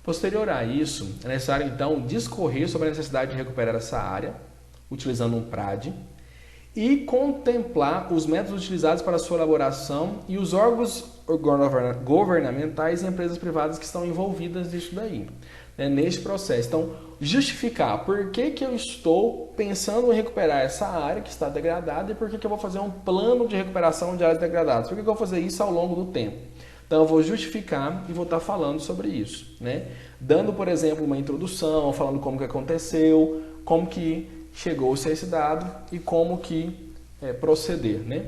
Posterior a isso, é necessário então discorrer sobre a necessidade de recuperar essa área, utilizando um PRAD, e contemplar os métodos utilizados para sua elaboração e os órgãos governamentais e empresas privadas que estão envolvidas nisso daí, né, neste processo. Então, justificar por que eu estou pensando em recuperar essa área que está degradada e por que eu vou fazer um plano de recuperação de áreas degradadas. Por que eu vou fazer isso ao longo do tempo? Então, eu vou justificar e vou estar falando sobre isso, né? Dando, por exemplo, uma introdução, falando como que aconteceu, como que chegou-se a esse dado e como que proceder, né?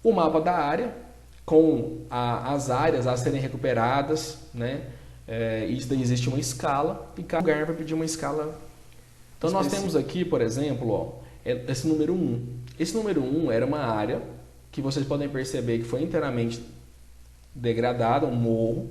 O mapa da área, com as áreas a serem recuperadas, né? Isso daí existe uma escala e cada lugar vai pedir uma escala. Então nós temos aqui, por exemplo, ó, esse número 1. Esse número 1 era uma área que vocês podem perceber que foi inteiramente degradada, um morro,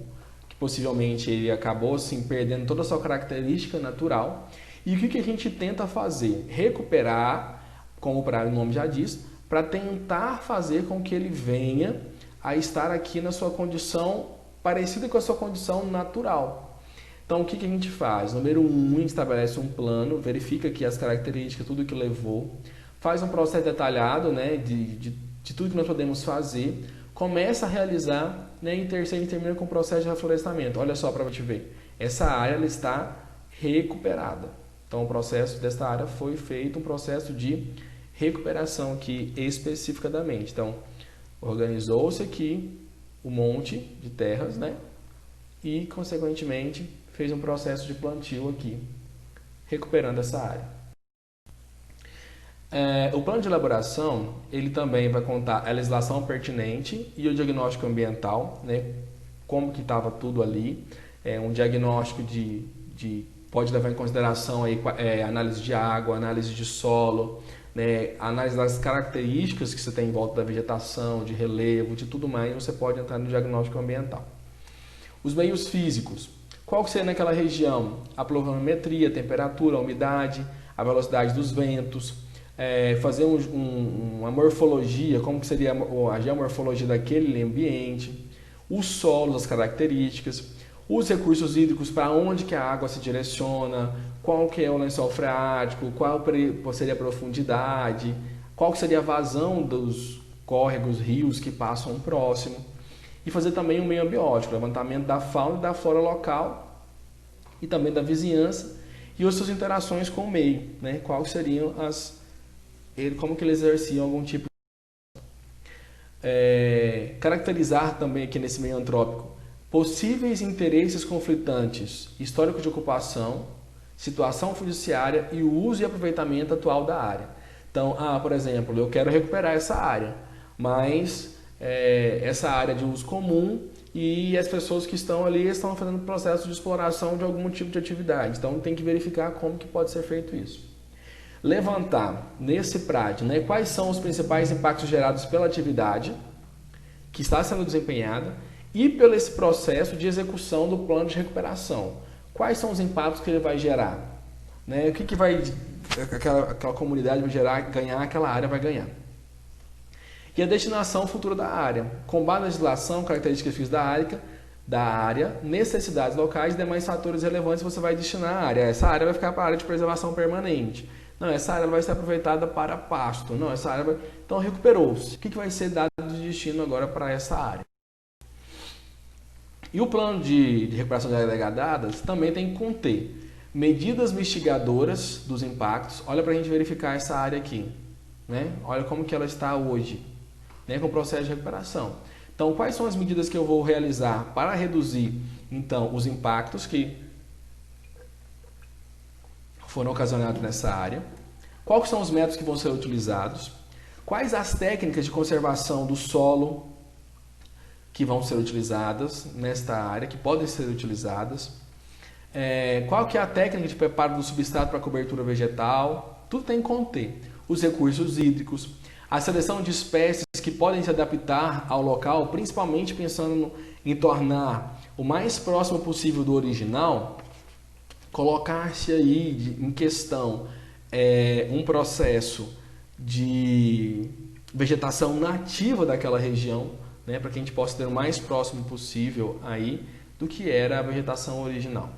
que possivelmente ele acabou assim, perdendo toda a sua característica natural. E o que a gente tenta fazer? Recuperar, como o nome já diz, para tentar fazer com que ele venha a estar aqui na sua condição parecida com a sua condição natural. Então, o que a gente faz? Número 1, estabelece um plano, verifica aqui as características, tudo que levou, faz um processo detalhado, né, de tudo que nós podemos fazer, começa a realizar, né, e terceiro termina com o processo de reflorestamento. Olha só para a gente ver, essa área ela está recuperada. Então, o processo desta área foi feito um processo de recuperação aqui especificadamente. Então, organizou-se aqui o monte de terras, né? E, consequentemente, fez um processo de plantio aqui, recuperando essa área. O plano de elaboração, ele também vai contar a legislação pertinente e o diagnóstico ambiental, né? Como que estava tudo ali. Um diagnóstico pode levar em consideração aí, análise de água, análise de solo, né, análise das características que você tem em volta da vegetação, de relevo, de tudo mais, você pode entrar no diagnóstico ambiental. Os meios físicos. Qual que seria naquela região? A pluviometria, a temperatura, a umidade, a velocidade dos ventos, fazer uma morfologia, como que seria a geomorfologia daquele ambiente, os solos, as características, os recursos hídricos, para onde que a água se direciona, qual que é o lençol freático, qual seria a profundidade, qual que seria a vazão dos córregos, rios que passam próximo. E fazer também um meio ambiótico, levantamento da fauna e da flora local e também da vizinhança e as suas interações com o meio, né? Quais seriam como que eles exerciam algum tipo de... caracterizar também aqui nesse meio antrópico possíveis interesses conflitantes, histórico de ocupação, situação judiciária e o uso e aproveitamento atual da área. Então, por exemplo, eu quero recuperar essa área, mas essa área de uso comum e as pessoas que estão ali estão fazendo processo de exploração de algum tipo de atividade. Então, tem que verificar como que pode ser feito isso. Levantar nesse PRAD, né, quais são os principais impactos gerados pela atividade que está sendo desempenhada e pelo esse processo de execução do plano de recuperação. Quais são os impactos que ele vai gerar? Né? O que vai aquela comunidade vai gerar, ganhar, aquela área vai ganhar. E a destinação futura da área. Com base na legislação, características físicas da área, necessidades locais e demais fatores relevantes, você vai destinar a área. Essa área vai ficar para a área de preservação permanente. Não, essa área vai ser aproveitada para pasto. Não, essa área vai... Então, recuperou-se. O que vai ser dado de destino agora para essa área? E o plano de recuperação de áreas degradadas também tem que conter medidas mitigadoras dos impactos. Olha para a gente verificar essa área aqui, né? Olha como que ela está hoje, né? Com o processo de recuperação. Então, quais são as medidas que eu vou realizar para reduzir, então, os impactos que foram ocasionados nessa área? Quais são os métodos que vão ser utilizados? Quais as técnicas de conservação do solo que vão ser utilizadas nesta área, que podem ser utilizadas? Qual que é a técnica de preparo do substrato para cobertura vegetal? Tudo tem que conter. Os recursos hídricos, a seleção de espécies que podem se adaptar ao local, principalmente pensando em tornar o mais próximo possível do original, colocar-se aí em questão um processo de vegetação nativa daquela região, né, para que a gente possa ter o mais próximo possível aí do que era a vegetação original.